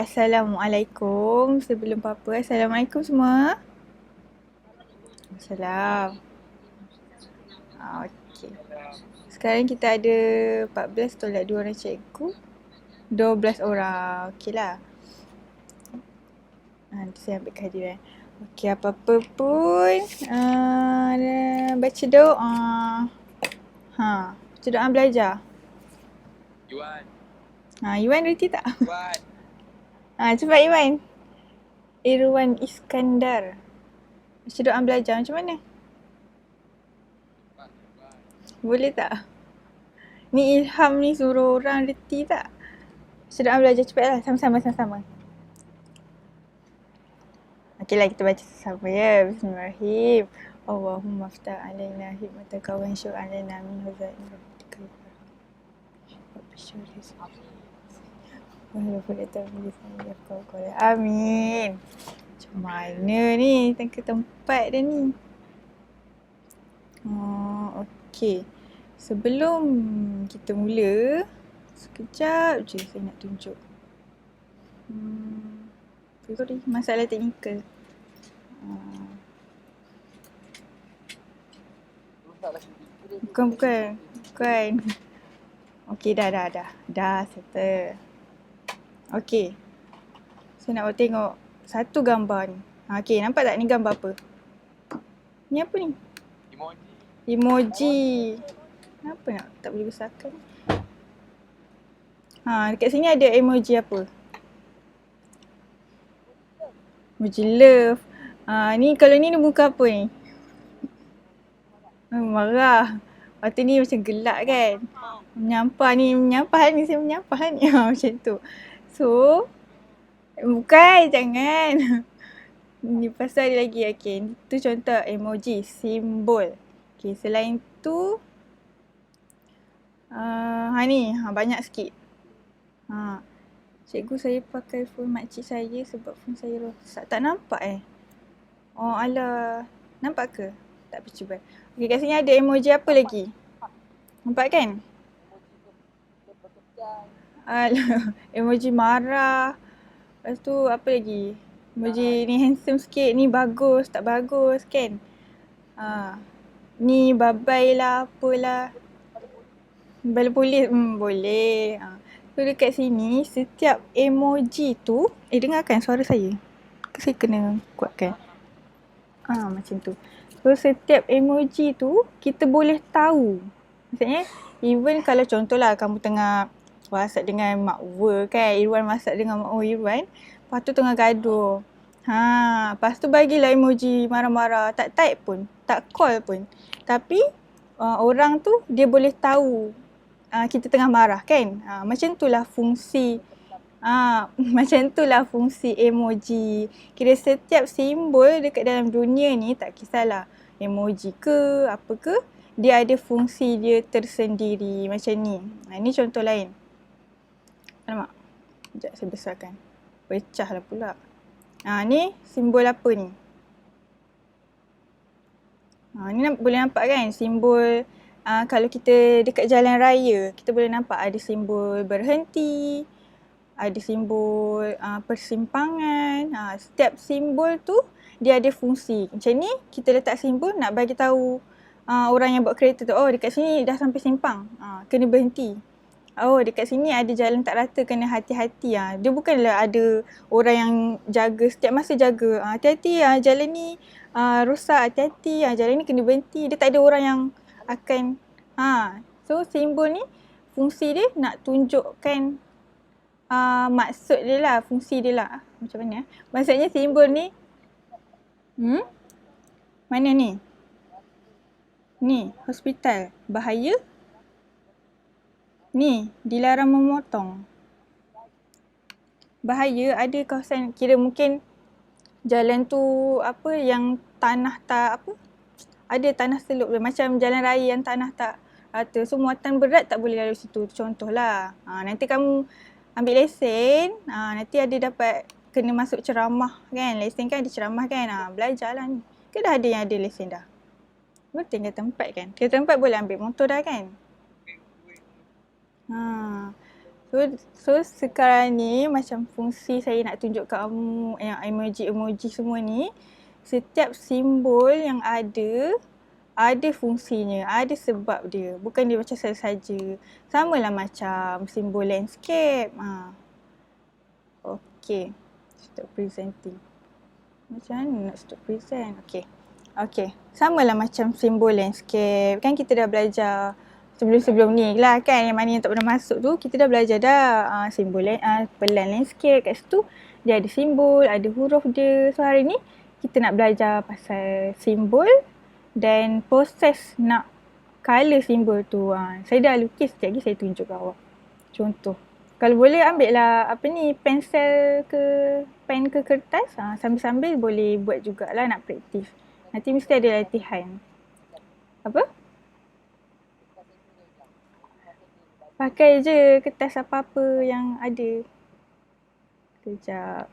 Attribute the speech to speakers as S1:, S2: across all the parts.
S1: Assalamualaikum. Sebelum apa-apa, Assalamualaikum semua. Assalam. Okey. Sekarang kita ada 14 tolak 2 orang cikgu. 12 orang. Okeylah. Nanti saya ambil kehadiran. Okey, apa-apa pun. Baca doa. Baca doa belajar.
S2: Iwan.
S1: Iwan reti tak?
S2: Iwan.
S1: Cepat Iwan. Irwan Iskandar. Baca doa belajar macam mana? Boleh tak? Ni ilham ni suruh orang reti tak? Baca doa belajar cepatlah. Sama-sama. Okeylah kita baca sama ya. Bismillahirrahmanirrahim. Allahumma aftah alaina hikmataka wa ansyur alaina min huzain rahmatika ya arham. Amin. Macam mana ni? Ke tempat dah ni. Okey. Sebelum kita mula, sekejap je saya nak tunjuk. Sorry, masalah teknikal. Bukan. Okey, dah settle. Okey. Saya nak tengok satu gambar ni. Okey, nampak tak ni gambar apa? Ni apa ni? Emoji. Kenapa nak tak boleh besarkan? Dekat sini ada emoji apa? Emoji love. Ni kalau ni muka apa ni? Marah. Lepas tu ni macam gelak kan? Menyampah ni saya menyampah ni. Macam tu. So, bukan, jangan. Ni pasal ada lagi. Okay, tu contoh emoji, simbol. Okay, selain tu, ni, banyak sikit. Cikgu saya pakai phone makcik saya sebab phone saya rosak. Tak nampak Oh alah, nampak ke? Tak percuba. Okay, kat sini ada emoji apa lagi? Nampak kan? Alah, emoji marah. Lepas tu apa lagi? Emoji ni handsome sikit, ni bagus, tak bagus kan? Ni babai lah, apalah. Bala polis, boleh. So dekat sini, setiap emoji tu, dengarkan suara saya. Saya kena kuatkan. Macam tu. So setiap emoji tu, kita boleh tahu. Maksudnya, even kalau contohlah kamu tengah WhatsApp dengan Mak Wer kan, Irwan WhatsApp dengan Mak Wer Irwan, lepas tu tengah gaduh. Lepas tu bagilah emoji marah-marah, tak type pun, tak call pun. Tapi orang tu dia boleh tahu kita tengah marah kan. Macam itulah fungsi emoji. Kira setiap simbol dekat dalam dunia ni, tak kisahlah emoji ke apa ke, dia ada fungsi dia tersendiri macam ni. Ni contoh lain. Alamak. Sekejap saya besarkan. Pecah lah pula. Ni simbol apa ni? Ni boleh nampak kan simbol kalau kita dekat jalan raya, kita boleh nampak ada simbol berhenti, ada simbol persimpangan. Setiap simbol tu dia ada fungsi. Macam ni kita letak simbol nak bagi tahu orang yang bawa kereta tu, dekat sini dah sampai simpang, kena berhenti. Dekat sini ada jalan tak rata, kena hati-hati. Dia bukanlah ada orang yang jaga, setiap masa jaga. Hati-hati jalan ni rosak, hati-hati jalan ni kena berhenti. Dia tak ada orang yang akan so simbol ni fungsi dia nak tunjukkan maksud dia lah, fungsi dia lah. Macam mana? Maksudnya simbol ni mana ni? Ni, hospital. Bahaya. Ni, dilarang memotong. Bahaya, ada kawasan, kira mungkin jalan tu yang tanah tak ada tanah selop dia. Macam jalan raya yang tanah tak rata. So muatan berat tak boleh lalu situ. Contohlah. Nanti kamu ambil lesen, nanti ada dapat kena masuk ceramah kan. Lesen kan ada ceramah kan. Belajarlah ni. Ke dah ada yang ada lesen dah? Boleh tinggal tempat kan. Tinggal tempat boleh ambil motor dah kan. So sekarang ni macam fungsi saya nak tunjuk kat kamu yang emoji-emoji semua ni, setiap simbol yang ada fungsinya, ada sebab dia. Bukan dia macam saja-saja. Sama lah macam simbol landscape. Okay. Stop presenting. Macam mana nak stop present? Okay. Sama lah macam simbol landscape. Kan kita dah belajar sebelum-sebelum ni lah kan. Yang mana yang tak pernah masuk tu, kita dah belajar dah simbol pelan landscape. Kat situ dia ada simbol, ada huruf dia. So hari ni kita nak belajar pasal simbol dan proses nak colour simbol tu. Saya dah lukis, sekejap lagi saya tunjuk kat awak. Contoh. Kalau boleh ambil lah pensel ke pen ke kertas. Sambil-sambil boleh buat jugalah nak praktis. Nanti mesti ada latihan. Apa? Pakai je kertas apa-apa yang ada. Kejap.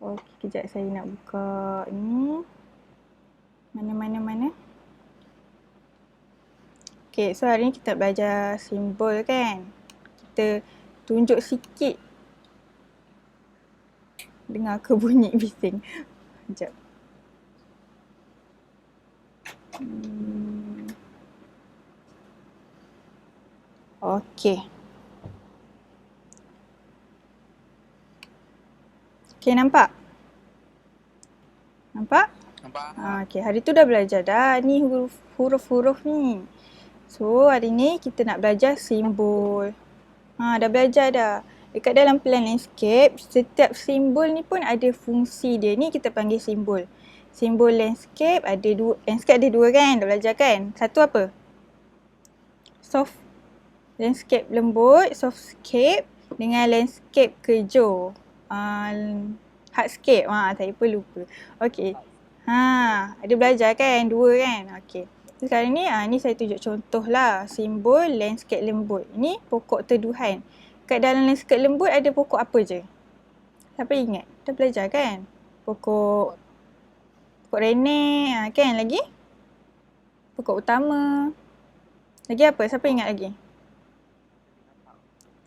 S1: Okey, kejap saya nak buka ni. Mana. Okey, so hari ni kita belajar simbol kan. Kita tunjuk sikit. Dengar ke bunyi bising? Sekejap. Okey. Okay, nampak? Nampak? Okey, hari tu dah belajar dah. Ni huruf-huruf ni. So, hari ni kita nak belajar simbol. Dah belajar dah. Dekat dalam plan landscape, setiap simbol ni pun ada fungsi dia. Ni kita panggil simbol. Simbol landscape ada dua. Landscape ada dua kan? Dah belajar kan? Satu apa? Soft landscape lembut, softscape dengan landscape kejo. Hardscape. Saya pun lupa. Okey. Ada belajar kan? Dua kan? Okey. Sekarang ni saya tunjuk contoh lah simbol landscape lembut. Ini pokok teduhan. Kat dalam landscape lembut ada pokok apa je? Siapa ingat? Dah belajar kan? Pokok renek kan? Lagi? Pokok utama. Lagi apa? Siapa ingat lagi?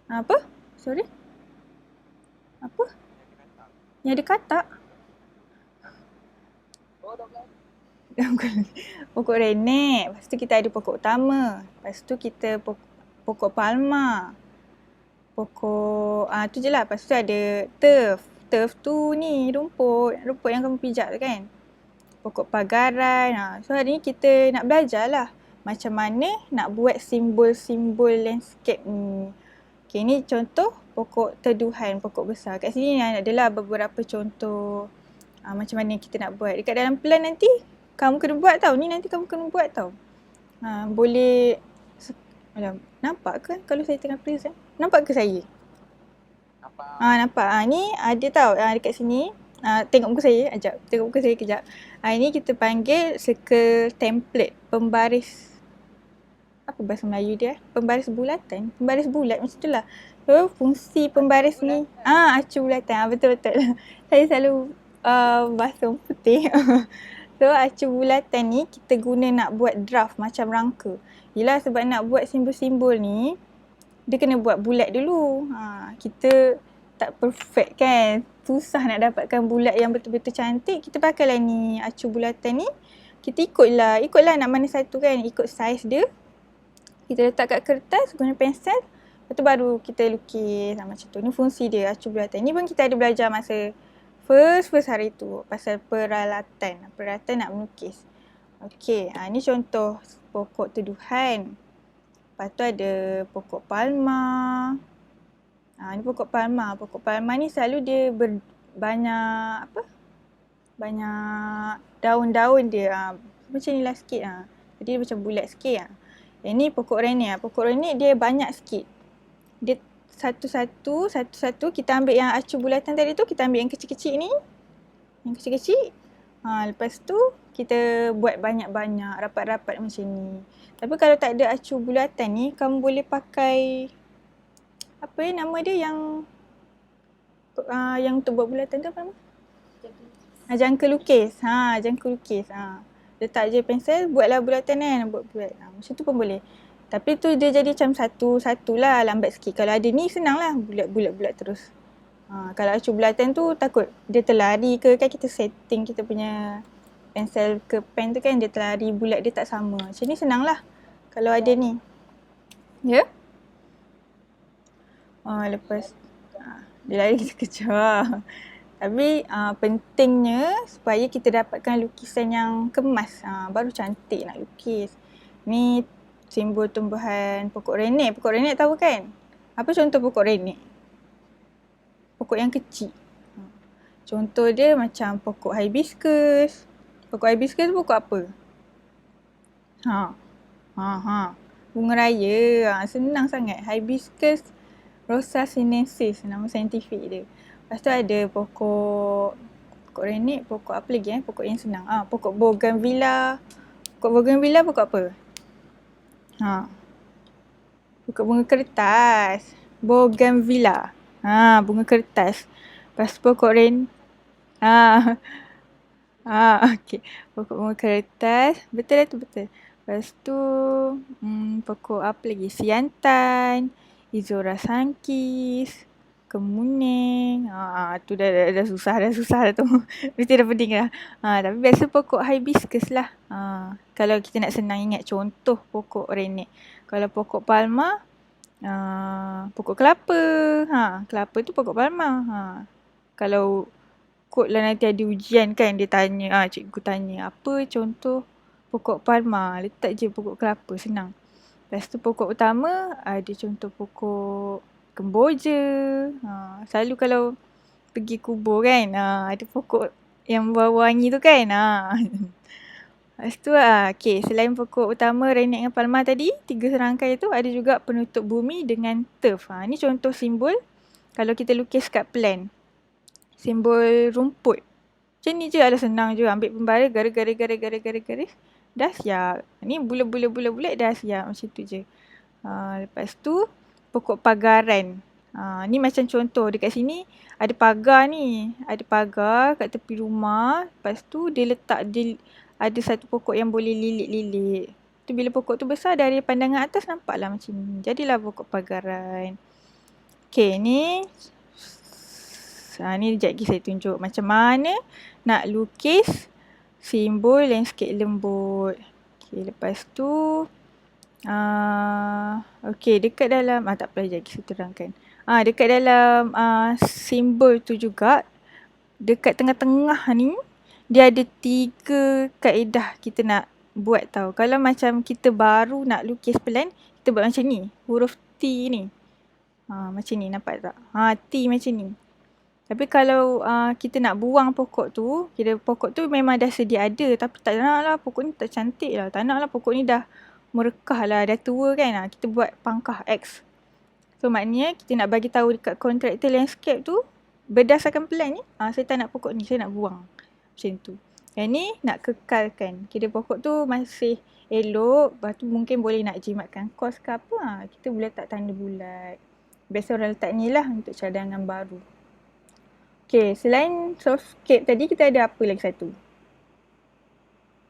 S1: Apa? Sorry? Apa? Yang ada katak? Pokok renek. Lepas tu kita ada pokok utama. Lepas tu kita pokok palma. Pokok tu je lah. Lepas tu ada turf. Turf tu ni rumput yang kamu pijak tu kan. Pokok pagaran. So hari ni kita nak belajar lah macam mana nak buat simbol-simbol landscape ni. Okay, ni contoh pokok teduhan, pokok besar. Kat sini adalah beberapa contoh macam mana kita nak buat. Dekat dalam plan nanti kamu kena buat tau. Ni nanti kamu kena buat tau. Boleh. Nampak ke kalau saya tengah present? Nampak ke saya? Nampak. Ni ada tau dekat sini. Tengok muka saya. Tengok muka saya kejap. Ini kita panggil circle template. Pembaris. Apa bahasa Melayu dia? Pembaris bulatan. Pembaris bulat macam tu lah. So fungsi pembaris ni. Acu bulatan. Betul-betul. Saya selalu bahasa orang putih. So acu bulatan ni kita guna nak buat draft macam rangka. Yelah sebab nak buat simbol-simbol ni, dia kena buat bulat dulu. Kita tak perfect kan. Susah nak dapatkan bulat yang betul-betul cantik. Kita pakailah ni acu bulatan ni. Kita ikutlah nak mana satu kan. Ikut saiz dia. Kita letak kat kertas guna pensel. Lepas tu baru kita lukis macam tu. Ni fungsi dia acu bulatan. Ni pun kita ada belajar masa first hari tu pasal peralatan nak melukis. Okey, ni contoh pokok teduhan. Lepas tu ada pokok palma. Ni pokok palma. Pokok palma ni selalu dia banyak daun-daun dia. Macam ni lah sikit. Jadi dia macam bulat sikit. Yang ni pokok renek. Pokok renek dia banyak sikit. Dia satu-satu kita ambil yang acu bulatan tadi tu, kita ambil yang kecil-kecil ni. Yang kecil-kecil. Lepas tu kita buat banyak-banyak, rapat-rapat macam ni. Tapi kalau tak ada acu bulatan ni, kamu boleh pakai apa nama dia yang untuk buat bulatan tu apa nama? Jangka lukis. Jangka lukis. letak je pensel, buatlah bulatan kan, buat bulat. Macam tu pun boleh. Tapi tu dia jadi macam satu-satu lah, lambat sikit. Kalau ada ni senang lah, bulat terus. Kalau acu bulatan tu takut dia terlari ke, kan kita setting kita punya pensel ke pen tu kan, dia terlari bulat dia tak sama. Macam ni senang lah kalau ada ni. Ya? Lepas dia lari kita kejar. Tapi pentingnya supaya kita dapatkan lukisan yang kemas. Baru cantik nak lukis. Ni simbol tumbuhan pokok renek. Pokok renek tahu kan? Apa contoh pokok renek? Pokok yang kecil. Contoh dia macam pokok hibiscus. Pokok hibiscus tu pokok apa? Bunga raya. Senang sangat. Hibiscus Rosa sinensis, nama saintifik dia. Lepas tu ada pokok renek, pokok apa lagi pokok yang senang. Pokok bougainvillea. Pokok bougainvillea pokok apa? Pokok bunga kertas. Bougainvillea. Bunga kertas. Lepas tu pokok okey. Pokok bunga kertas. Betul lah tu, betul. Lepas tu pokok apa lagi? Siantan, Izora sankis, kemuning. Tu dah susah dah tu. Mesti dah pening dah. Tapi biasa pokok hibiscus lah. Kalau kita nak senang ingat contoh pokok renek. Kalau pokok palma, pokok kelapa. Kelapa tu pokok palma. Kalau kot lah nanti ada ujian kan, dia tanya, cikgu tanya apa contoh pokok palma, letak je pokok kelapa, senang. Lepas tu pokok utama ada contoh pokok kemboja. Selalu kalau pergi kubur kan, ada pokok yang wangi tu kan. Lepas tu okay, selain pokok utama renek dengan palma tadi, 3 serangkai tu, ada juga penutup bumi dengan turf. Ni contoh simbol kalau kita lukis kat plan. Simbol rumput. Macam ni je, ada senang je. Ambil pembara, garis. Dah siap. Ni bulat dah siap. Macam tu je. Lepas tu pokok pagaran. Ni macam contoh dekat sini ada pagar ni. Ada pagar kat tepi rumah. Lepas tu dia letak ada satu pokok yang boleh lilit-lilit. Tu bila pokok tu besar, dari pandangan atas nampaklah macam ni. Jadilah pokok pagaran. Okay, ni ni sekejap lagi saya tunjuk macam mana nak lukis simbol landscape lembut. Okay, lepas tu dekat dalam tak apa, sekejap lagi saya terangkan. Dekat dalam simbol tu juga, dekat tengah-tengah ni dia ada 3 kaedah kita nak buat tau. Kalau macam kita baru nak lukis plan, kita buat macam ni, huruf T ni. Macam ni, nampak tak? T macam ni. Tapi kalau kita nak buang pokok tu, kira pokok tu memang dah sedia ada, tapi tak nak lah, pokok ni tak cantik lah. Tak nak lah, pokok ni dah merekah lah, dah tua kan. Kita buat pangkah X. So maknanya kita nak bagi tahu dekat kontraktor landscape tu, berdasarkan plan ni, saya tak nak pokok ni, saya nak buang. Macam tu. Yang ni nak kekalkan. Kira pokok tu masih elok, lepas tu mungkin boleh nak jimatkan kos ke apa, kita boleh letak tanda bulat. Biasa orang letak ni lah untuk cadangan baru. Okay, selain softscape tadi, kita ada apa lagi satu?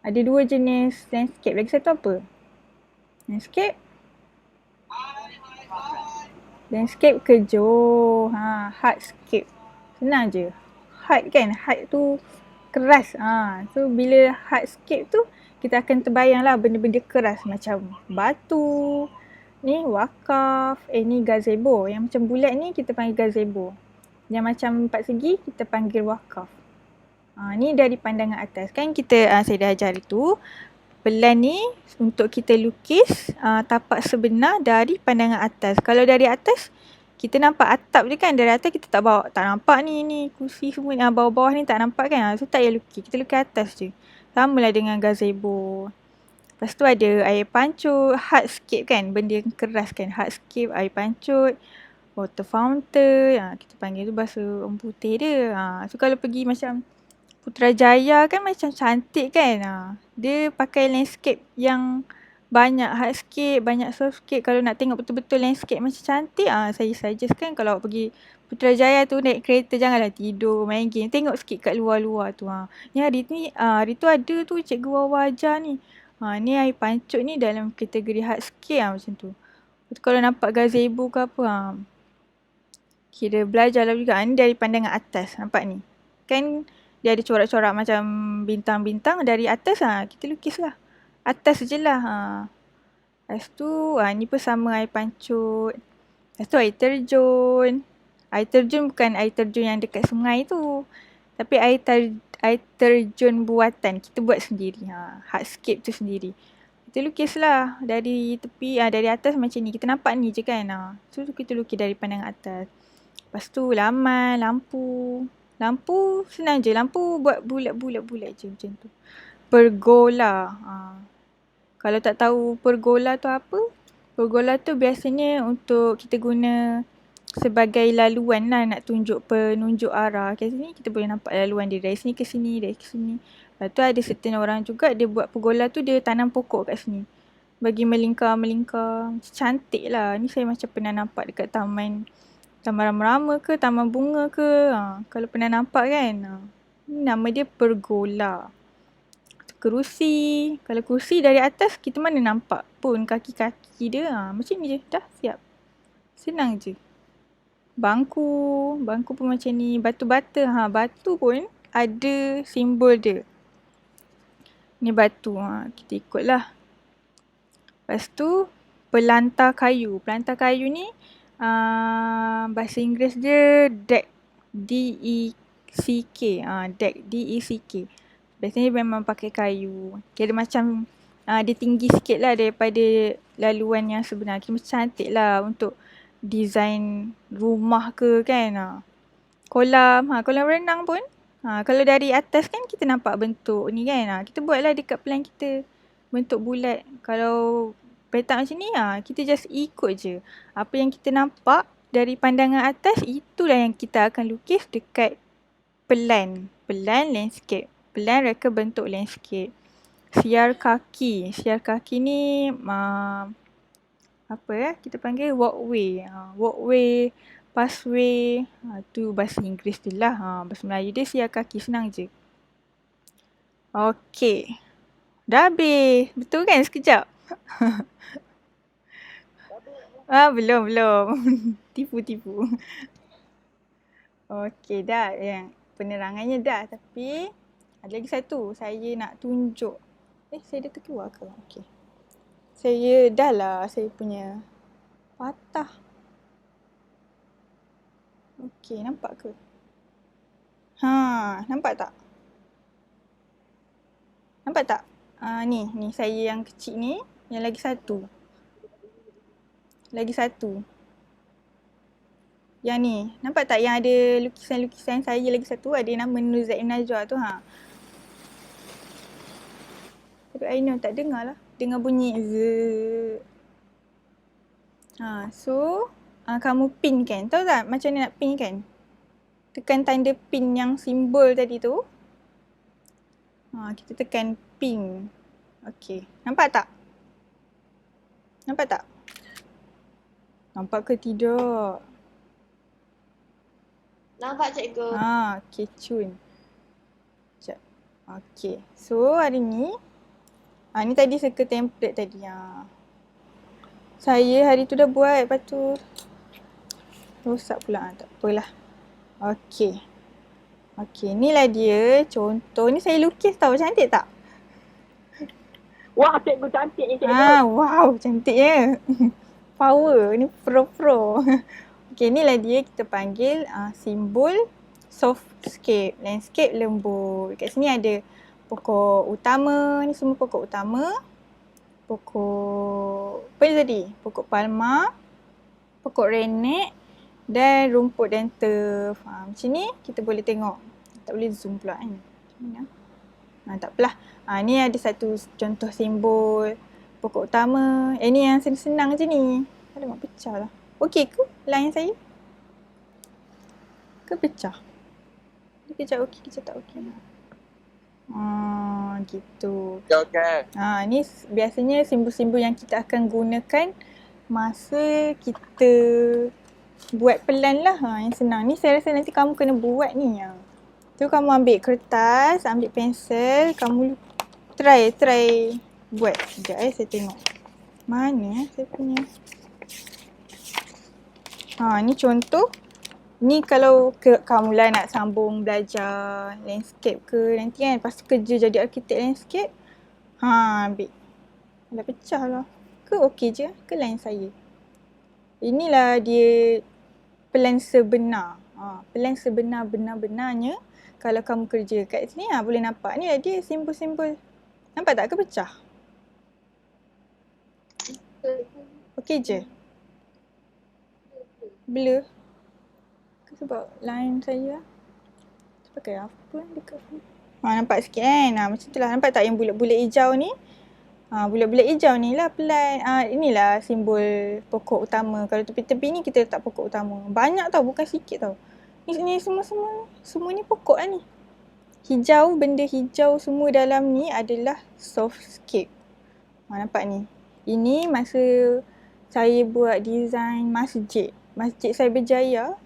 S1: Ada 2 jenis landscape. Lagi satu apa? Landscape kejor. Hardscape. Senang je. Hard kan? Hard tu keras. So bila hardscape tu, kita akan terbayang lah benda-benda keras macam batu. Ni wakaf. Ni gazebo. Yang macam bulat ni kita panggil gazebo. Yang macam 4 segi kita panggil wakaf. Ni dari pandangan atas. Kan saya dah ajar itu. Pelan ni untuk kita lukis tapak sebenar dari pandangan atas. Kalau dari atas, kita nampak atap je kan. Dari atas kita tak nampak ni kursi semua ni. Bawah-bawah ni tak nampak kan. So tak payah lukis. Kita lukis atas je. Sama lah dengan gazebo. Lepas tu ada air pancut. Hardscape kan. Benda yang keras kan. Hardscape, air pancut. Water fountain, kita panggil tu bahasa orang putih dia. So kalau pergi macam Putrajaya kan macam cantik kan. Dia pakai landscape yang banyak hardscape, banyak softscape. Kalau nak tengok betul-betul landscape macam cantik, saya suggest kan kalau awak pergi Putrajaya tu naik kereta, janganlah tidur main game. Tengok sikit kat luar-luar tu. Ni hari tu ada tu Cikgu Wawa ajar ni. Ni air pancut ni dalam kategori hardscape macam tu. Kalau nampak gazebo ke apa, kira belajar lah juga. Ni dari pandangan atas, nampak ni. Kan dia ada corak-corak macam bintang-bintang dari atas, kita lukis lah. Atas je lah. Lepas tu, ni pun sama air pancut. Lepas tu air terjun. Air terjun bukan air terjun yang dekat sungai tu. Tapi air terjun buatan. Kita buat sendiri. Hardscape tu sendiri. Kita lukis lah dari tepi, dari atas macam ni. Kita nampak ni je kan. So kita lukis dari pandangan atas. Lepas tu laman, lampu. Lampu senang je. Lampu buat bulat-bulat je macam tu. Pergola. Kalau tak tahu pergola tu apa, pergola tu biasanya untuk kita guna sebagai laluan lah, nak tunjuk penunjuk arah. Kat sini kita boleh nampak laluan dia dari sini ke sini, dari sini. Lepas tu ada certain orang juga dia buat pergola tu, dia tanam pokok kat sini. Bagi melingkar-melingkar. Cantik lah. Ni saya macam pernah nampak dekat taman rama-rama ke, taman bunga ke. Kalau pernah nampak kan. Ni nama dia pergola. Kerusi. Kalau kerusi dari atas kita mana nampak pun kaki-kaki dia. Macam ni je. Dah siap. Senang je. Bangku. Bangku pun macam ni. Batu bata. Batu pun ada simbol dia. Ni batu. Kita ikutlah. Lepas tu pelantar kayu. Pelantar kayu ni bahasa Inggeris dia deck. D-E-C-K. Deck. D-E-C-K. Biasanya memang pakai kayu. Kira macam dia tinggi sikit lah daripada laluan yang sebenar. Kira macam cantik lah untuk design rumah ke kan. Kolam. Kolam renang pun. Kalau dari atas kan kita nampak bentuk ni kan. Kita buatlah dekat plan kita bentuk bulat. Kalau petak macam ni, kita just ikut je. Apa yang kita nampak dari pandangan atas, itulah yang kita akan lukis dekat plan. Plan landscape. Plan reka bentuk landscape. Siar kaki. Siar kaki ni kita panggil walkway. Walkway, pathway. Tu bahasa Inggeris tu lah. Bahasa Melayu dia siar kaki. Senang je. Okey. Dah habis. Betul kan sekejap? Belum. Tipu. Okey dah. Yang penerangannya dah. Tapi ada lagi satu. Saya nak tunjuk. Saya dah terkeluar ke? Okey. Saya dah lah. Saya punya patah. Okey. Nampak ke? Nampak tak? Nampak tak? Ni saya yang kecil ni. Yang lagi satu. Yang ni. Nampak tak yang ada lukisan-lukisan saya lagi satu? Ada nama Nur Zaid Najwa tu. Tapi Aina tak dengar lah. Dengar bunyi Z. So kamu pin kan? Tahu tak macam mana nak pin kan? Tekan tanda pin yang simbol tadi tu. Kita tekan pin. Okey. Nampak tak? Nampak ke tidak?
S3: Nampak cikgu.
S1: Okey, cun. Sekejap. Okey. So hari ni ni tadi circle template tadi. Saya hari tu dah buat, lepas tu rosak pula. Tak apalah. Okey, inilah dia contoh. Ni saya lukis tau, cantik tak?
S3: Wah, cikgu cantik ni cikgu.
S1: Wow, cantik ya. Power, ni pro. Okey, inilah dia kita panggil simbol softscape, landscape lembut. Kat sini ada pokok utama, ni semua pokok utama. Pokok apa tadi? Pokok palma, pokok renek dan rumput dan turf. Macam ni kita boleh tengok. Tak boleh zoom pula kan. Tak apalah. Ni ada satu contoh simbol pokok utama. Ni yang senang je ni. Alamak, pecah lah. Okey ke line saya? Ke pecah? Kejap okey, kejap tak okey. Gitu.
S2: Okay.
S1: Ni biasanya simbol-simbol yang kita akan gunakan masa kita buat pelan lah. Yang senang. Ni saya rasa nanti kamu kena buat ni. Tu kamu ambil kertas, ambil pensel, kamu try buat. Sekejap saya tengok. Mana saya punya. Ni contoh. Ni kalau kamu lah nak sambung belajar landscape ke nanti kan, lepas tu kerja jadi arkitek landscape. Ambil. Dah pecah lah. Ke okey je? Ke lain saya? Inilah dia plan sebenar. Plan sebenar benar-benarnya kalau kamu kerja kat sini boleh nampak. Ni lah dia simbol-simbol. Nampak tak ke pecah? Okey je? Blur. Sebab line saya pakai apa dekat sini. Nampak sikit kan? Macam tu lah. Nampak tak yang bulat-bulat hijau ni? Bulat-bulat hijau ni lah pelan. Inilah simbol pokok utama. Kalau tepi-tepi ni kita letak pokok utama. Banyak tau, bukan sikit tau. Ni semua ni pokok lah ni. Hijau, benda hijau semua dalam ni adalah softscape. Nampak ni? Ini masa saya buat design masjid. Masjid Cyberjaya.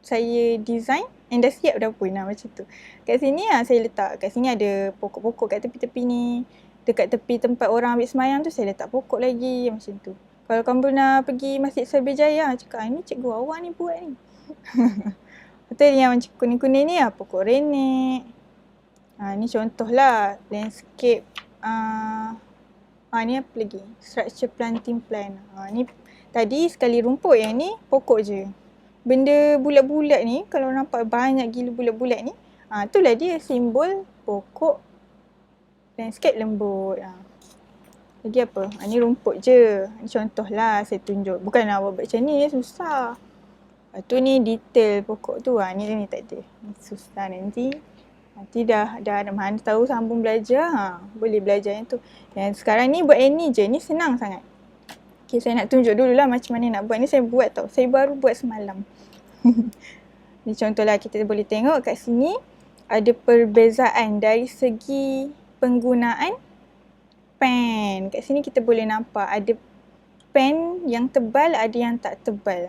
S1: Saya design and dah siap dah pun macam tu. Kat sini saya letak. Kat sini ada pokok-pokok kat tepi-tepi ni. Dekat tepi tempat orang ambil semayang tu saya letak pokok lagi macam tu. Kalau kamu pernah pergi Masjid Cyberjaya, cakap ni cikgu awak ni buat ni. Betul yang macam kuning-kuning ni pokok renek. Ni contohlah landscape. Ni apa lagi? Structure planting plan. Ni tadi sekali rumput, yang ni pokok je. Benda bulat-bulat ni, kalau nampak banyak gila bulat-bulat ni, itulah dia simbol pokok landscape lembut. Lagi apa? Ni rumput je. Ni contohlah saya tunjuk. Bukan awak buat macam ni, susah. Lepas tu ni detail pokok tu. Ni tak ada. Ni susah nanti. Nanti dah ada mana tahu sambung belajar. Boleh belajar yang tu. Yang sekarang ni buat ni je. Ni senang sangat. Okay, saya nak tunjuk dululah macam mana nak buat. Ni saya buat tau. Saya baru buat semalam. Ni contohlah kita boleh tengok kat sini ada perbezaan dari segi penggunaan pen. Kat sini kita boleh nampak ada pen yang tebal, ada yang tak tebal.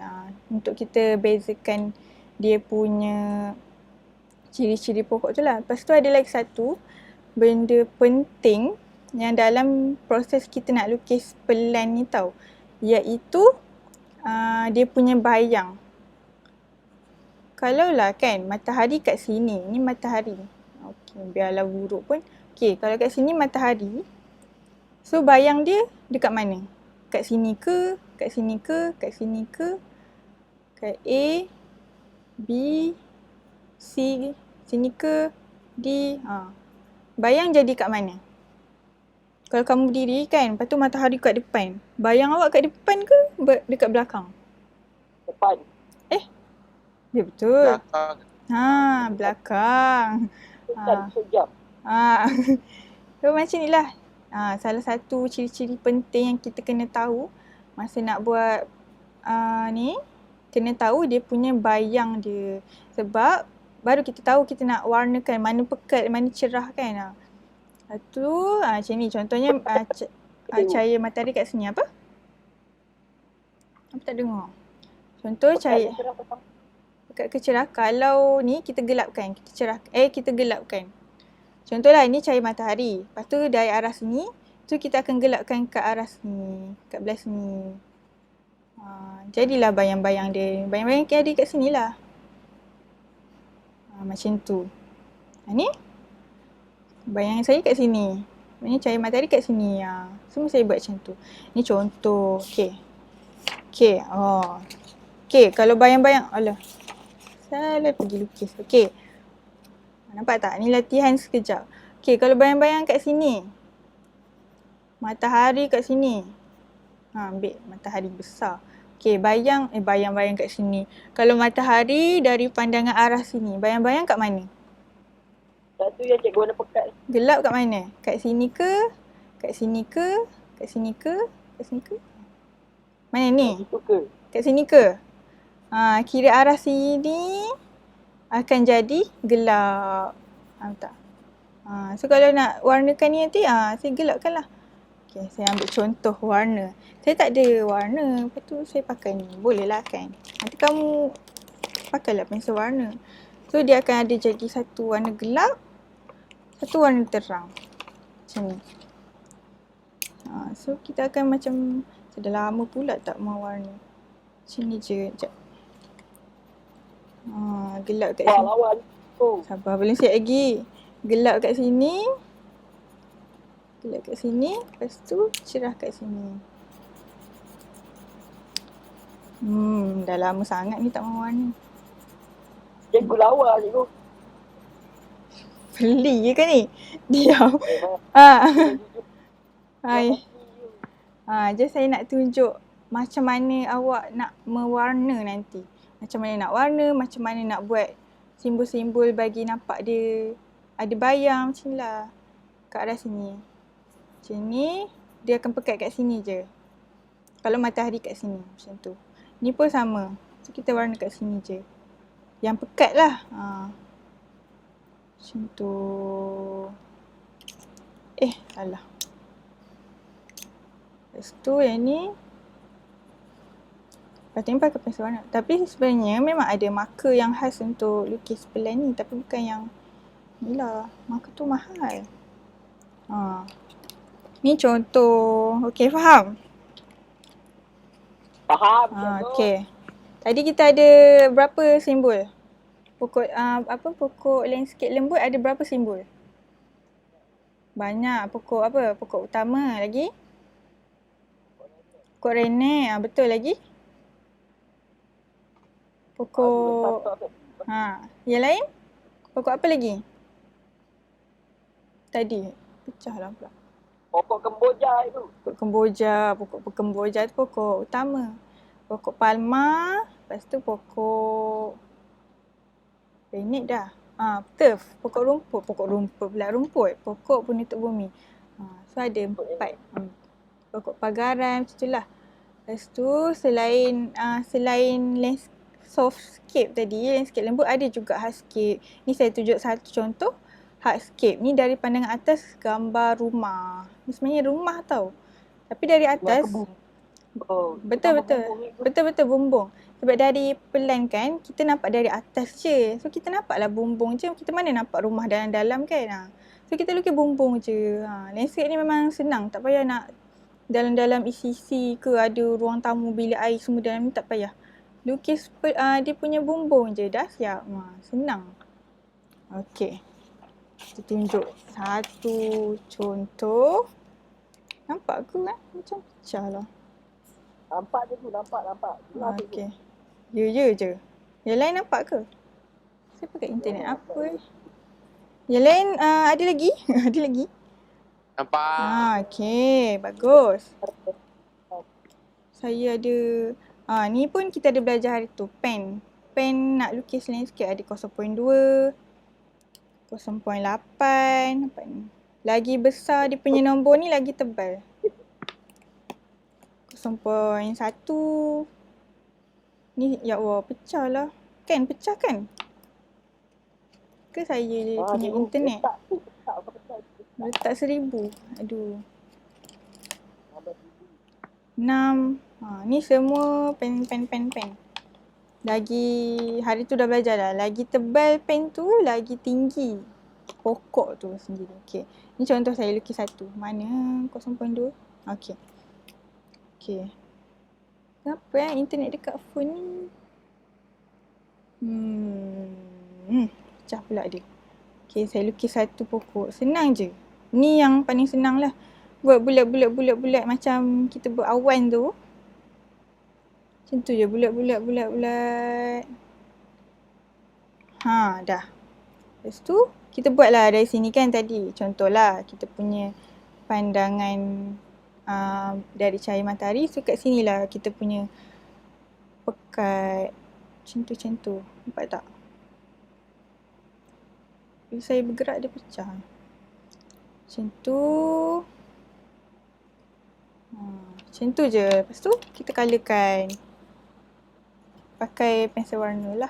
S1: Untuk kita bezakan dia punya ciri-ciri pokok tu lah. Lepas tu ada lagi satu benda penting yang dalam proses kita nak lukis pelan ni tau. Iaitu dia punya bayang. Kalau lah kan matahari kat sini, ni matahari. Okey, biarlah buruk pun. Okey, kalau kat sini matahari. So bayang dia dekat mana? Kat sini ke? Kat sini ke? Kat sini ke? Kat A, B, C, sini ke? D. Bayang jadi kat mana? Kalau kamu berdiri kan, lepas tu matahari kat depan. Bayang awak kat depan ke dekat belakang?
S3: Depan.
S1: Ya betul.
S2: Belakang.
S1: Belakang.
S3: Sejam.
S1: So macam ni lah. Salah satu ciri-ciri penting yang kita kena tahu masa nak buat ni, kena tahu dia punya bayang dia. Sebab baru kita tahu kita nak warnakan mana pekat, mana cerah kan. Tu macam ni contohnya cahaya matahari kat sini apa? Apa tak dengar? Contoh cahaya pekat ke cerah. Kalau ni kita gelapkan, kita gelapkan. Contohlah ni cahaya matahari. Lepas tu dari arah sini, tu kita akan gelapkan ke arah sini, kat belah sini. Jadilah bayang-bayang dia. Bayang-bayang yang ada kat sini lah. Macam tu. Ni bayang saya kat sini. Ni cahaya matahari kat sini. Semua saya buat macam tu. Ni contoh. Okey. Okey, kalau bayang-bayang, salah pergi lukis. Okey. Nampak tak? Ni latihan sekejap. Okey, kalau bayang-bayang kat sini. Matahari kat sini. Ambil matahari besar. Okey, bayang-bayang kat sini. Kalau matahari dari pandangan arah sini, bayang-bayang kat mana?
S3: Satu yang cikgu warna pekat.
S1: Gelap kat mana? Kat sini ke? Kat sini ke? Kat sini ke? Kat sini ke? Mana ni?
S3: Itu ke?
S1: Kat sini ke? Kira arah sini akan jadi gelap. Faham tak? So kalau nak warnakan ni nanti, saya gelapkan lah. Okay, saya ambil contoh warna. Saya tak ada warna, lepas tu saya pakai ni. Boleh lah kan? Nanti kamu pakailah pensel warna. So dia akan ada jadi satu warna gelap, satu warna terang. Macam ni. So kita akan macam, saya dah lama pula tak mau warna. Macam ni je, sekejap. Gelap kat sini.
S3: Lawan. Oh.
S1: Sabar, belum siap lagi. Gelap kat sini. Gelap kat sini. Lepas tu cerah kat sini. Dah lama sangat ni tak mau warna.
S3: Cikgu lawa cikgu.
S1: Beli je kan ni? Diam. Just saya nak tunjuk macam mana awak nak mewarna nanti. Macam mana nak warna, macam mana nak buat simbol-simbol bagi nampak dia ada bayang macam ni lah. Kat arah sini. Macam ni, dia akan pekat kat sini je. Kalau matahari kat sini, macam tu. Ni pun sama. So kita warna kat sini je. Yang pekat lah. Macam tu. Salah. Lepas tu yang ni. Patutnya pakai pensel warna. Tapi sebenarnya memang ada marker yang khas untuk lukis pelan ni. Tapi bukan yang ni lah. Marker tu mahal. Ni contoh. Okay, faham?
S3: Faham.
S1: Okay. Tadi kita ada berapa simbol? Pokok pokok landscape lembut ada berapa simbol? Banyak. Pokok apa? Pokok utama lagi? Pokok renek. Betul lagi? Pokok yang lain? Pokok apa lagi? Tadi pecah lah pula.
S3: Pokok kemboja itu.
S1: Pokok kemboja. Pokok kemboja tu pokok utama. Pokok palma. Lepas tu pokok renek dah. Turf. Pokok rumput. Pokok rumput pula. Rumput. Pokok penutup bumi. So ada 4. Pokok pagaran macam tu lah. Lepas tu selain softscape tadi, landscape lembut, ada juga hardscape. Ni saya tunjuk satu contoh hardscape. Ni dari pandangan atas gambar rumah. Ni sebenarnya rumah tau. Tapi dari atas betul bumbung. Sebab dari pelan kan, kita nampak dari atas je. So kita nampaklah bumbung je. Kita mana nampak rumah dalam-dalam kan. So kita lukis bumbung je. Landscape ni memang senang. Tak payah nak dalam-dalam isi-isi ke ada ruang tamu, bilik air semua dalam ni, tak payah. Lukis dia punya bumbung je dah siap. Senang. Okey. Kita tunjuk satu contoh. Nampak ke kan? Macam pecah lah.
S3: Nampak je tu, nampak.
S1: Okey. Ya je. Yang lain nampak ke? Saya pakai internet apa Yang lain ada lagi? Ada lagi?
S2: Nampak.
S1: Okey. Bagus. Saya ada ni pun kita ada belajar hari tu. Pen nak lukis landscape ada 0.2, 0.8. Nampak ni. Lagi besar dia punya nombor ni lagi tebal. 0.1. Ni ya Allah pecah lah. Kan pecah kan? Ke saya punya internet? Letak 1000. Aduh. 6. Ni semua pen. Lagi hari tu dah belajar dah. Lagi tebal pen tu, lagi tinggi pokok tu sendiri. Okey. Ni contoh saya lukis satu. Mana 0.2? Okey. Kenapa internet dekat phone ni? Pecah pula dia. Okey, saya lukis satu pokok. Senang je. Ni yang paling senang lah. Buat bulat macam kita buat awan tu. Macam tu je, bulat. Dah. Lepas tu, kita buatlah dari sini kan tadi. Contohlah, kita punya pandangan dari cahaya matahari. So, kat sinilah kita punya pekat. Macam tu. Nampak tak? Bila saya bergerak, dia pecah. Macam tu. Macam tu je. Lepas tu, kita colourkan. Pakai pensel warna lah.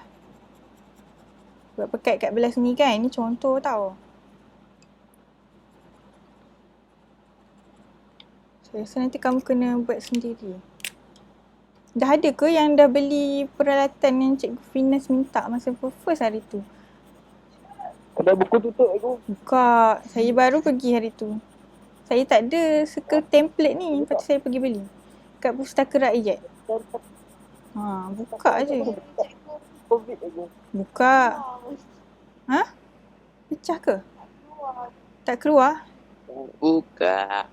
S1: Buat pekat kat belah sini kan. Ni contoh tau. Saya rasa nanti kamu kena buat sendiri. Dah ada ke yang dah beli peralatan yang Cikgu Finas minta masa first hari tu?
S3: Kedai buku tutup aku.
S1: Buka. Saya baru pergi hari tu. Saya tak ada circle template ni. Lepas tu saya pergi beli. Kat Pustaka Rakyat. Buka je.
S3: Covid aku.
S1: Buka. Ha? Pecah ke? Tak keluar?
S2: Buka.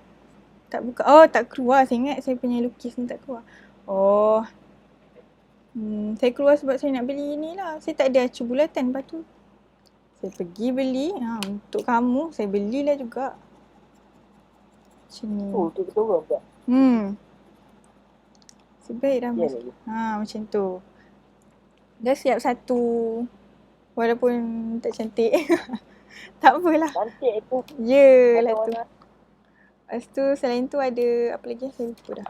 S1: Tak buka. Oh, tak keluar. Saya ingat saya punya lukis ni tak keluar. Oh. Saya keluar sebab saya nak beli ni lah. Saya tak ada acu bulatan. Lepas tu saya pergi beli. Untuk kamu, saya belilah juga. Macam ni.
S3: Oh, tu betul orang tak?
S1: Sebaik dah
S3: Ya,
S1: masuk. Macam tu. Dah siap satu. Walaupun tak cantik. Tak apalah.
S3: Cantik tu.
S1: Yelah tu. Lepas tu selain tu ada apa lagi saya lupa dah.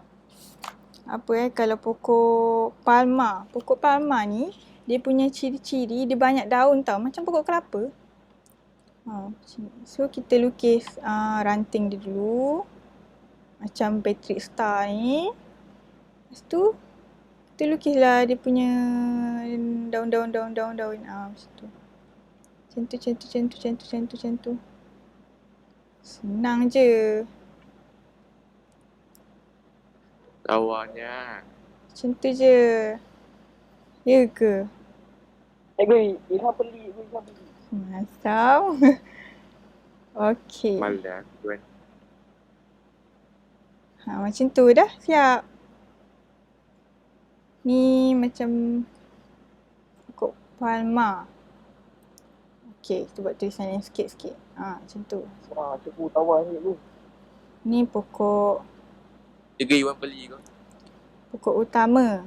S1: Kalau pokok palma. Pokok palma ni dia punya ciri-ciri dia banyak daun tau. Macam pokok kelapa. So kita lukis ranting dia dulu. Macam Patrick Star ni. Lepas tu kita lukislah dia punya daun-daun. Macam tu. Macam tu. Senang je.
S2: Lawannya.
S1: Macam tu je. Ya ke?
S3: Ilham beli.
S1: Masam. Okey.
S2: Malas kan.
S1: Macam tu dah siap. Ni macam pokok palma. Okey, kita buat tulisan yang sikit-sikit. Macam tu.
S3: Cikgu tawar ni tu.
S1: Ni pokok
S2: Iwan beli kau.
S1: pokok utama.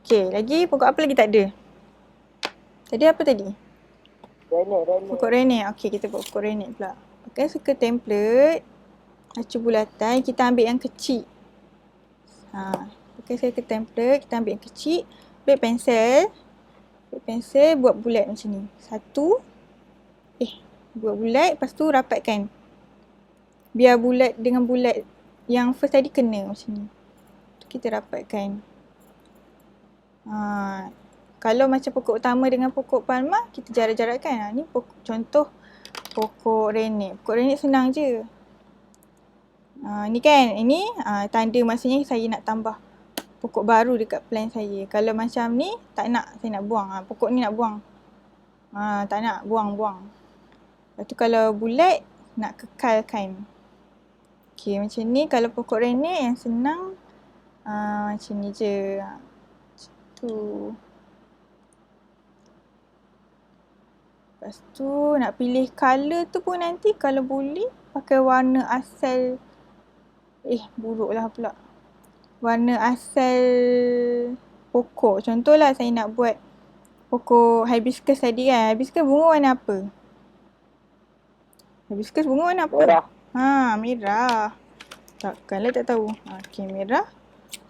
S1: Okey, lagi pokok apa lagi tak ada? Tadi apa tadi?
S3: Renek.
S1: Pokok renek. Okey, kita buat pokok renek pula. Pakai circle template. Acu bulatan, kita ambil yang kecil. Pakai circle template, kita ambil yang kecil. Ambil pensel, buat bulat macam ni. Buat bulat, lepas tu rapatkan. Biar bulat dengan bulat yang first tadi kena macam ni. Tu kita rapatkan. Kalau macam pokok utama dengan pokok palma, kita jarak-jarakkan. Ni contoh pokok renek. Pokok renek senang je. Ni kan, ini tanda maksudnya saya nak tambah pokok baru dekat plan saya. Kalau macam ni, tak nak, saya nak buang. Pokok ni nak buang. Tak nak, buang. Lepas tu kalau bulat, nak kekalkan. Okey, macam ni. Kalau pokok renek yang senang, macam ni je. Macam tu. Lepas tu, nak pilih colour tu pun nanti kalau boleh, pakai warna asal. Buruklah pula. Warna asal pokok. Contohlah saya nak buat pokok hibiscus tadi kan. Hibiscus bunga warna apa?
S3: Merah.
S1: Merah. Takkanlah tak tahu. Okey, merah.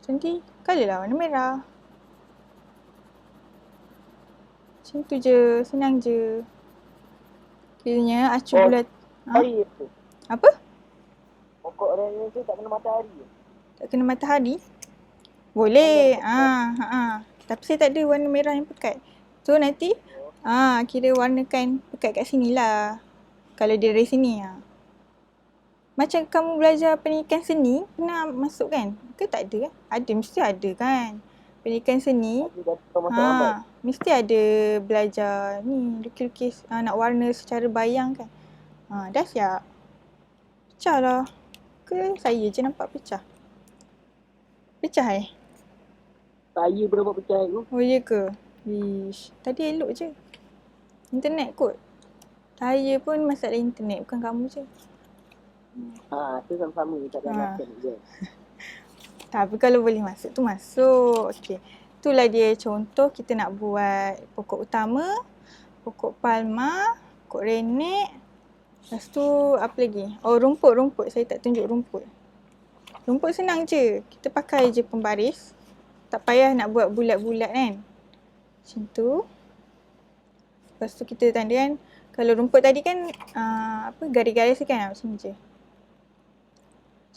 S1: Cantik. Colourlah warna merah. Macam tu je. Senang je. Kiranya acu bulat.
S3: Hari tu.
S1: Apa?
S3: Pokok renek tu tak kena matahari.
S1: Tak kena matahari? Boleh. Tapi saya tak ada warna merah yang pekat. So nanti kira warnakan pekat kat sini lah. Kalau dia dari sini. Macam kamu belajar pendidikan seni, pernah masuk kan? Ke tak ada kan? Ada, mesti ada kan? Pendidikan seni. Mesti ada belajar ni, lukis-lukis, nak warna secara bayang kan? Dah siap. Pecah lah. Ke saya je nampak pecah? Pecah
S3: Saya berapa pecah tu?
S1: Oh ya ke? Wish. Tadi elok je. Internet kot. Saya pun masalah internet, bukan kamu je.
S3: Tu sama-sama. Tak ada makan je.
S1: Tapi kalau boleh masuk tu masuk. Okey. Itulah dia contoh kita nak buat pokok utama, pokok palma, pokok renek. Lepas tu apa lagi? Rumput. Saya tak tunjuk rumput. Rumput senang je. Kita pakai je pembaris. Tak payah nak buat bulat-bulat kan. Macam tu. Lepas tu kita tandakan. Kalau rumput tadi kan garis-garis kan macam ni je.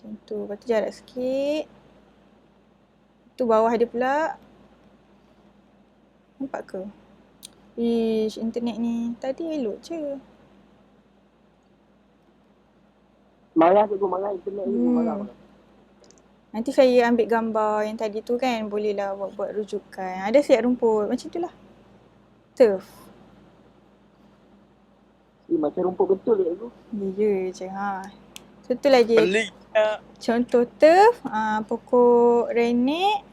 S1: Macam tu. Lepas tu jarak sikit. Tu bawah dia pula. Nampak ke? Ish, internet ni tadi elok je.
S3: Marah cikgu, marah internet ni. Marah.
S1: Nanti saya ambil gambar yang tadi tu kan. Bolehlah buat rujukan. Ada siap rumput. Macam tu lah. Turf.
S3: Macam rumput betul cikgu.
S1: Ya je. So tu lah je.
S2: Pelik.
S1: Contoh turf. Pokok renek.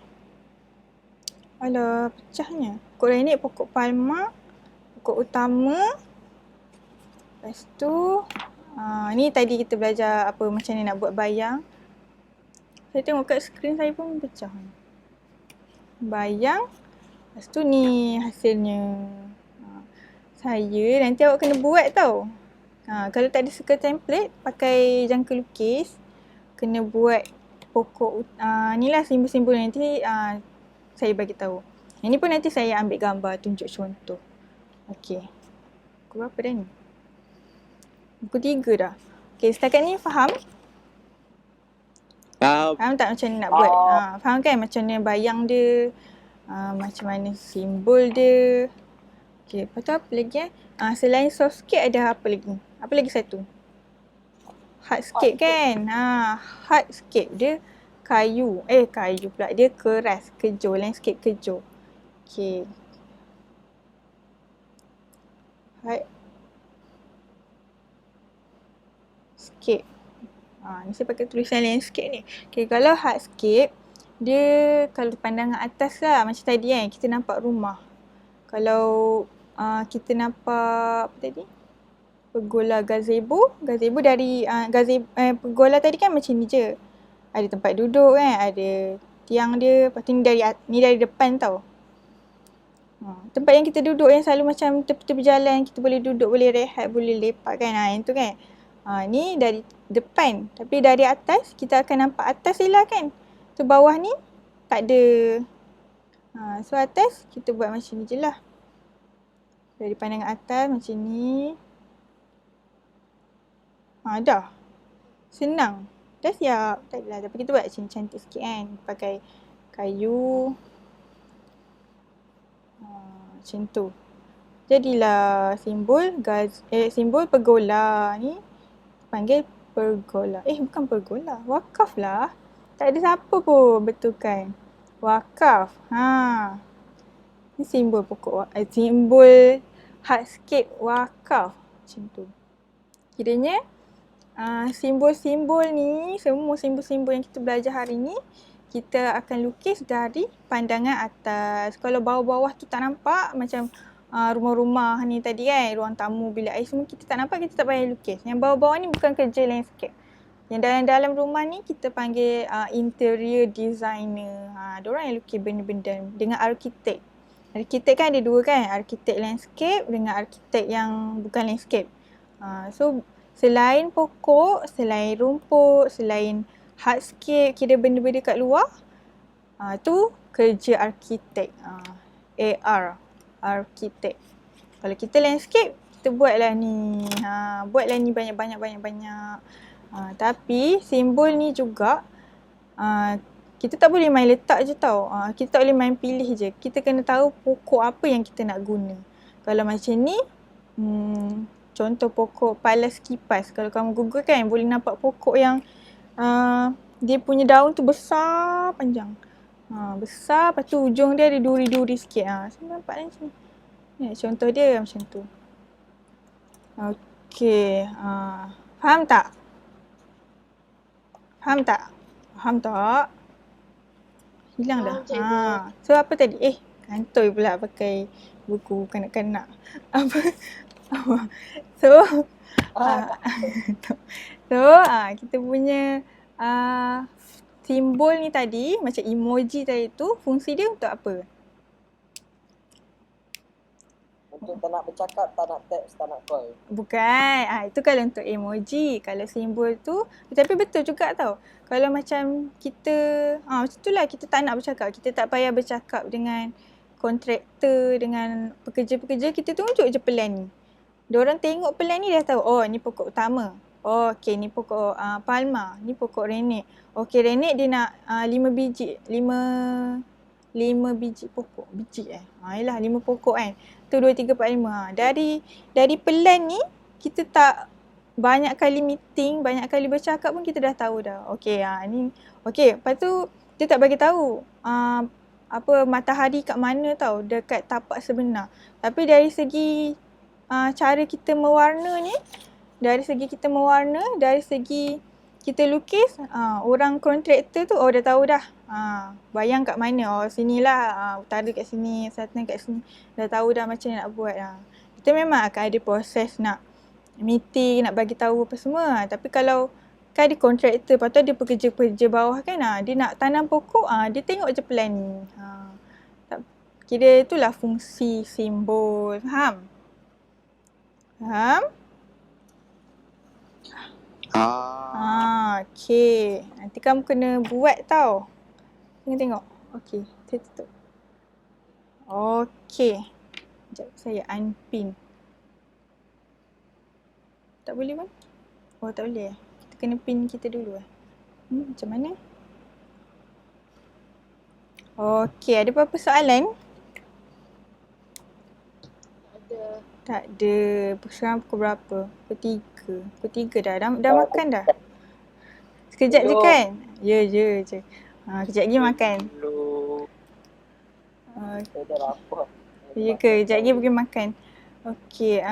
S1: Alah, pecahnya. Pokok renek, pokok palma. Pokok utama. Lepas tu. Ni tadi kita belajar apa macam ni nak buat bayang. Saya tengok kat skrin saya pun pecah. Bayang. Lepas tu ni hasilnya. Saya nanti awak kena buat tau. Kalau tak ada suka template, pakai jangka lukis. Kena buat pokok. Ni lah simbol-simbol nanti saya bagi tahu. Yang ni pun nanti saya ambil gambar tunjuk contoh. Okey. Buku berapa dah ni? Buku 3 dah. Okey, setakat ni faham? Faham tak macam ni nak buat? Faham kan macam mana bayang dia? Macam mana simbol dia? Okey, lepas tu apa lagi selain softscape ada apa lagi? Apa lagi satu? Hardscape kan? Hardscape dia kayu. Kayu pula. Dia keras, kejor. Landscape kejor. Okey. Hardscape. Ni saya pakai tulisan landscape ni. Okay, kalau hardscape, dia kalau pandangan atas lah. Macam tadi kan, kita nampak rumah. Kalau kita nampak apa tadi? Pergola gazebo. Gazebo dari pergola tadi kan macam ni je. Ada tempat duduk kan, ada tiang dia. Lepas tu ni dari depan tau. Tempat yang kita duduk yang selalu macam tepi-tepi jalan, kita boleh duduk, boleh rehat, boleh lepak kan. Yang tu kan. Ni dari depan. Tapi dari atas, kita akan nampak atas je lah kan. So bawah ni tak ada. So atas, kita buat macam ni je lah. Dari pandangan atas macam ni. Dah. Senang. Dah siap. Tak adalah. Tapi kita buat macam cantik sikit kan. Pakai kayu. Macam tu. Jadilah simbol simbol pergola ni. Panggil pergola. Bukan pergola. Wakaf lah. Tak ada siapa pun betulkan. Wakaf. Ni simbol pokok. Simbol hardscape wakaf. Macam tu. Kiranya simbol-simbol ni, semua simbol-simbol yang kita belajar hari ni, kita akan lukis dari pandangan atas. Kalau bawah-bawah tu tak nampak, macam rumah-rumah ni tadi kan, ruang tamu, bilik air semua kita tak nampak, kita tak payah lukis. Yang bawah-bawah ni bukan kerja landscape. Yang dalam-dalam rumah ni kita panggil interior designer. Diorang yang lukis benda-benda dengan arkitek. Arkitek kan ada dua kan, arkitek landscape dengan arkitek yang bukan landscape. So selain pokok, selain rumput, selain hardscape, kira benda-benda kat luar, tu kerja arkitek. AR, arkitek. Kalau kita landscape, kita buatlah ni. Buatlah ni banyak-banyak. Tapi simbol ni juga, kita tak boleh main letak je tau. Kita tak boleh main pilih je. Kita kena tahu pokok apa yang kita nak guna. Kalau macam ni, contoh pokok palas kipas. Kalau kamu google kan, boleh nampak pokok yang dia punya daun tu besar panjang. Besar, lepas tu ujung dia ada duri-duri sikit. So nampak macam ni. Contoh dia macam tu. Okey. Faham tak? Faham tak? Hilang dah. So apa tadi? Kantoi pula pakai buku kanak-kanak. So kita punya simbol ni tadi, macam emoji tadi tu, fungsi dia untuk apa?
S4: Untuk tak nak bercakap, tak nak text, tak nak call.
S1: Bukan. Itu kalau untuk emoji. Kalau simbol tu, tapi betul juga tau. Kalau macam kita, macam tu lah, kita tak nak bercakap. Kita tak payah bercakap dengan kontraktor, dengan pekerja-pekerja. Kita tunjuk je pelan ni. Diorang tengok pelan ni dah tahu, ni pokok utama. Oh, okey, ni pokok palma. Ni pokok renek. Okey, renek dia nak 5 biji. 5 biji pokok. Biji yelah 5 pokok kan. Tu 2, 3, 4, 5. Dari pelan ni kita tak banyak kali meeting, banyak kali bercakap pun kita dah tahu dah. Okey, ni. Okey, lepas tu dia tak bagi tahu matahari kat mana tau, dekat tapak sebenar. Tapi dari segi cara kita mewarna ni, dari segi kita lukis, orang kontraktor tu dah tahu dah. Bayang kat mana, sinilah, utara kat sini, selatan kat sini. Dah tahu dah macam mana nak buat. Kita memang akan ada proses nak meeting, nak bagi tahu apa semua. Tapi kalau kan ada kontraktor, lepas tu ada pekerja-pekerja bawah kan, dia nak tanam pokok, dia tengok je plan ni. Kira itulah fungsi simbol. Faham? Okey. Nanti kamu kena buat tau. Tengok. Okey, saya tutup. Okey. Sekejap, saya unpin. Tak boleh pun? Oh, tak boleh. Kita kena pin kita dulu macam mana? Okey, ada apa-apa soalan? Tak ada. Sekarang pukul berapa? Pukul 3 dah. Dah makan dah? Sekejap je kan? Ya je. Kejap lagi makan.
S4: Saya dah lapar.
S1: Ya ke? Kejap lagi pergi makan. Okey.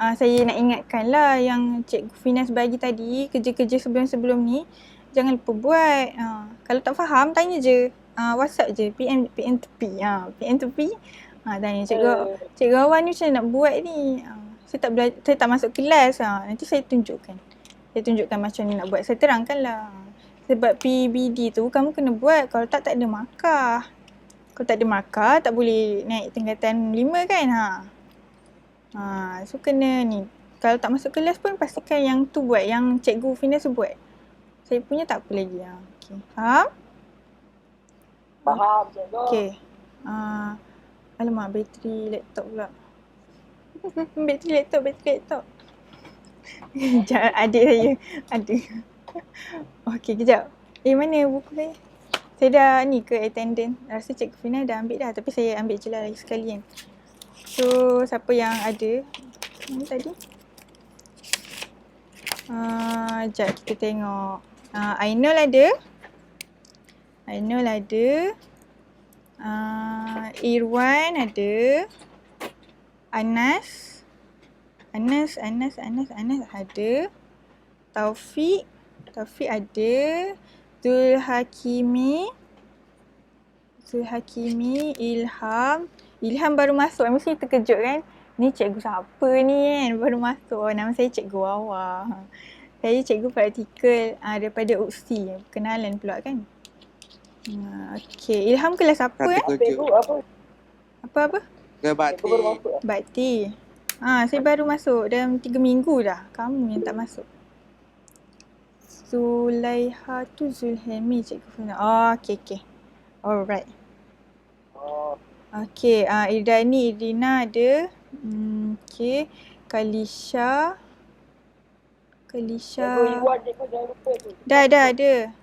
S1: Saya nak ingatkan lah yang Cikgu Finas bagi tadi, kerja-kerja sebelum-sebelum ni, jangan lupa buat. Kalau tak faham, tanya je. WhatsApp je. PM tepi. PM tepi. Tanya Cikgu Awan ni macam mana nak buat ni. Saya tak masuk kelas. Nanti saya tunjukkan. Macam mana nak buat. Saya terangkanlah. Sebab PBD tu kamu kena buat. Kalau tak ada markah. Kalau tak ada markah, tak boleh naik tingkatan 5 kan. So kena ni. Kalau tak masuk kelas pun pastikan yang tu buat. Yang Cikgu Finas buat. Saya punya tak apa lagi. Okay. Faham?
S4: Faham, cikgu.
S1: Okay. Alamak, bateri laptop pula. bateri laptop. Sekejap, adik saya. Ada. Okey, kejap. Mana buku saya? Saya dah ni ke attendance. Rasa Cikgu Fina dah ambil dah. Tapi saya ambil je lah lagi sekali kan. So, siapa yang ada? Mana tadi? Sekejap kita tengok. Ainul ada. Irwan ada. Anas ada. Taufik ada. Zulhakimi, Ilham baru masuk. Mesti terkejut kan? Ni cikgu siapa ni kan? Baru masuk. Nama saya Cikgu Wawa. Saya cikgu praktikal daripada UKSI. Kenalan pula kan? Okey. Ilham kelas apa Apa?
S2: Ke bakti.
S4: Cikgu baru masuk.
S1: Bakti. Saya baru masuk dalam 3 minggu dah. Kamu yang tak masuk. Zulaiha tu Zulhemi Cikgu Fina. Okey. Alright. Okey, Irina ada. Okey. Kalisha.
S4: Cikgu Iwan, cikgu jangan lupa tu.
S1: Dah ada.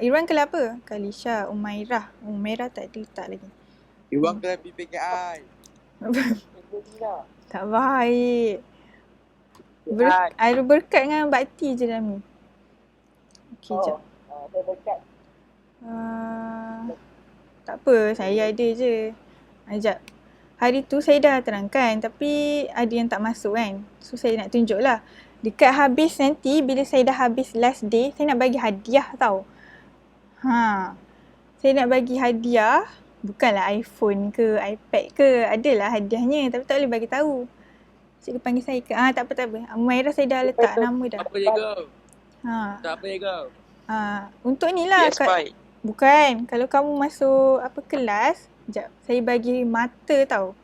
S1: Irwan kelas apa? Kalisha, Umairah tak ada letak lagi.
S2: Iwan kelas PPKI.
S4: Cikgu Dina.
S1: Tak baik. Ada berkat dengan bakti je dalam ni. Okey, jap.
S4: Saya dekat.
S1: Tak apa, saya ada je. Sekejap. Hari tu saya dah terangkan tapi ada yang tak masuk kan. So saya nak tunjuk lah. Dekat habis nanti, bila saya dah habis last day, saya nak bagi hadiah tau. Saya nak bagi hadiah. Bukanlah iPhone ke, iPad ke. Adalah hadiahnya tapi tak boleh bagi tahu. Cikgu panggil saya ke? Tak apa. Umairah saya dah letak nama dah.
S2: Apa cikgu? Tak apa cikgu?
S1: Untuk ni lah.
S2: PS5.
S1: Bukan. Kalau kamu masuk kelas, sekejap. Saya bagi mata tau.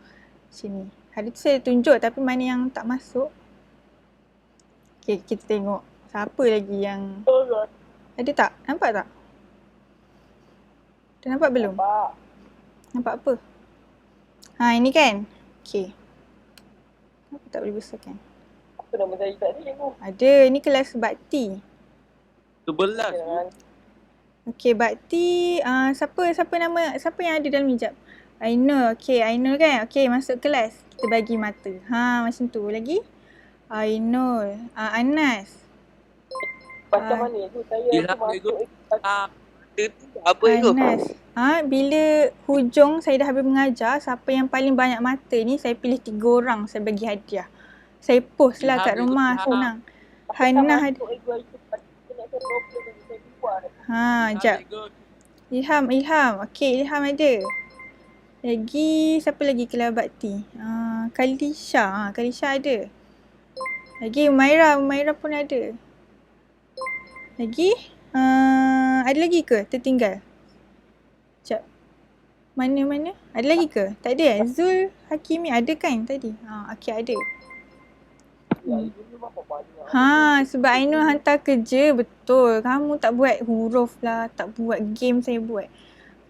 S1: Sini. Hari tu saya tunjuk tapi mana yang tak masuk. Okay, kita tengok. Siapa lagi yang... Ada tak? Nampak tak? Dah nampak belum? Nampak apa? Ini kan? Okay. Kenapa tak boleh besarkan?
S3: Apa nama saya tak ada cikgu?
S1: Ada, ni kelas bakti.
S2: 11.
S1: Okey, bakti, siapa yang ada dalam hijab? Ainul, okey, Ainul kan? Okey, masuk kelas. Kita bagi mata. Macam tu. Lagi? Ainul, Anas.
S3: Macam mana tu? Saya
S2: Ilham
S3: tu
S2: cikgu.
S3: masuk.
S2: Apa itu?
S1: Anas. Bila hujung saya dah habis mengajar, siapa yang paling banyak mata ni, saya pilih 3 orang saya bagi hadiah. Saya post lah kat
S2: Ilham
S1: rumah
S2: cikgu,
S1: senang. Hannah ada. Jap. Ilham. Okey, Ilham ada. Lagi, siapa lagi kelas bakti? Kalisha. Kalisha ada. Lagi Umaira pun ada. Lagi, ada lagi ke tertinggal? Sekejap. Mana? Ada lagi ke? Tak ada Zul Hakimi ada kan tadi? Okey ada. Sebab Ainul hantar kerja, betul. Kamu tak buat huruf lah, tak buat game, saya buat.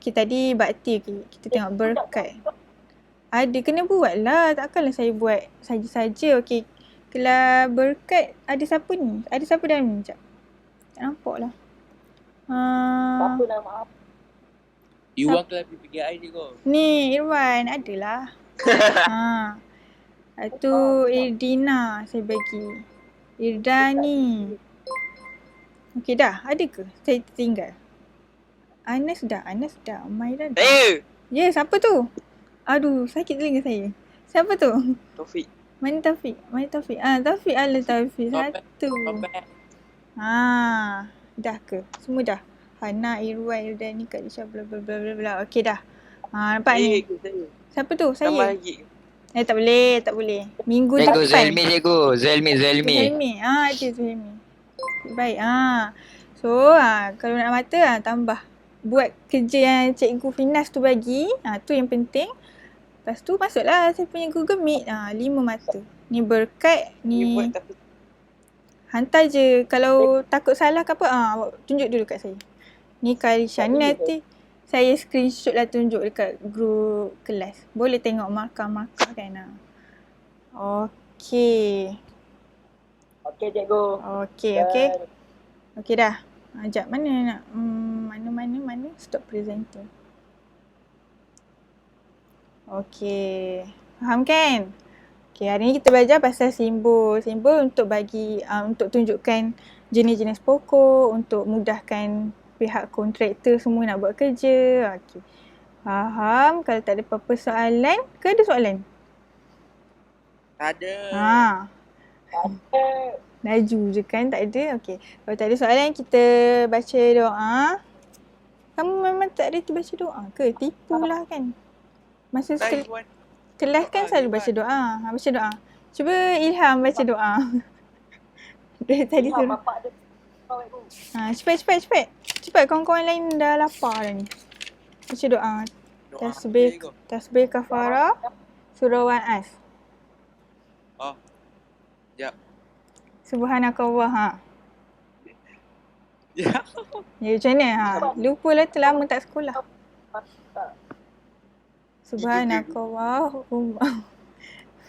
S1: Okey, tadi bakti, kita tengok berkat. Ada, kena buat lah. Takkanlah saya buat saja-saja. Okey, kelas berkat ada siapa ni? Ada siapa dalam ni? Sekejap. Tak nampak lah.
S3: Apa nama apa?
S2: Iwan kelas PPKI cikgu.
S1: Ni, Irwan. Adalah. Itu Irdina saya bagi. Irdani. Okey dah. Ada ke? Saya tertinggal. Anas dah. Umairah dah. Ya, siapa tu? Aduh, sakit telinga saya. Siapa tu?
S2: Taufik.
S1: Mana Taufik? Taufik. Taufik. Satu. Dah ke? Semua dah? Hana, Irwan, Irdani, Kak Lisha, bla bla bla bla bla. Okey dah. Nampak ni. Siapa tu? Saya.
S2: Tambah lagi.
S1: Tak boleh. Minggu
S5: Cikgu
S1: depan.
S5: Zelmi.
S1: Ada Zelmi. Baik. So, kalau nak mata, tambah. Buat kerja yang Cikgu Finas tu bagi. Tu yang penting. Lepas tu masuklah saya punya Google Meet. 5 mata. Ni berkat. Ni hantar je. Kalau takut salah ke apa, awak tunjuk dulu kat saya. Ni Kalisha. Ni nanti saya screenshot lah tunjuk dekat group kelas. Boleh tengok markah-markah kan. Okey.
S3: Okey cikgu.
S1: Okey dah. Sekejap, mana nak? Mana? Stop presenting. Okey. Faham kan? Okey, hari ni kita belajar pasal simbol. Simbol untuk bagi, untuk tunjukkan jenis-jenis pokok, untuk mudahkan pihak kontraktor semua nak buat kerja. Okey. Faham? Kalau tak ada apa-apa soalan, ke ada soalan?
S2: Tak ada.
S1: Laju je kan, tak ada. Okey. Kalau tak ada soalan, kita baca doa. Kamu memang tak reti baca doa ke? Tipu lah kan. Masa kelas kan selalu baca doa. Baca doa. Cuba Ilham baca doa. Dari tadi suruh. Cepat, kawan-kawan lain dah lapar dah ni. Baca doa. Tasbih kafarah surah Wa'as.
S2: Sekejap.
S1: Subhanakallah.
S2: Ya.
S1: Ya macam mana? Lupa lah, terlama tak sekolah. Subhanakallah.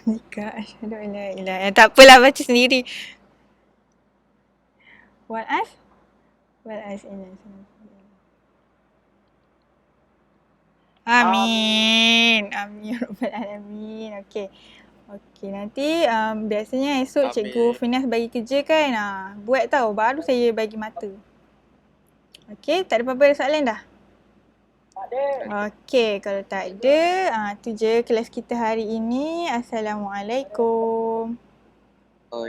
S1: Jika asyhadu an la ilaha illallah. Tak apalah, baca sendiri. Wa'as ini. Amin ya rabbal alamin. Okey, nanti biasanya esok Cikgu Finas bagi kerja kan. Buat tau, baru saya bagi mata. Okey, tak ada apa-apa soalan dah?
S3: Tak ada.
S1: Okey, kalau tak ada, tu je kelas kita hari ini. Assalamualaikum.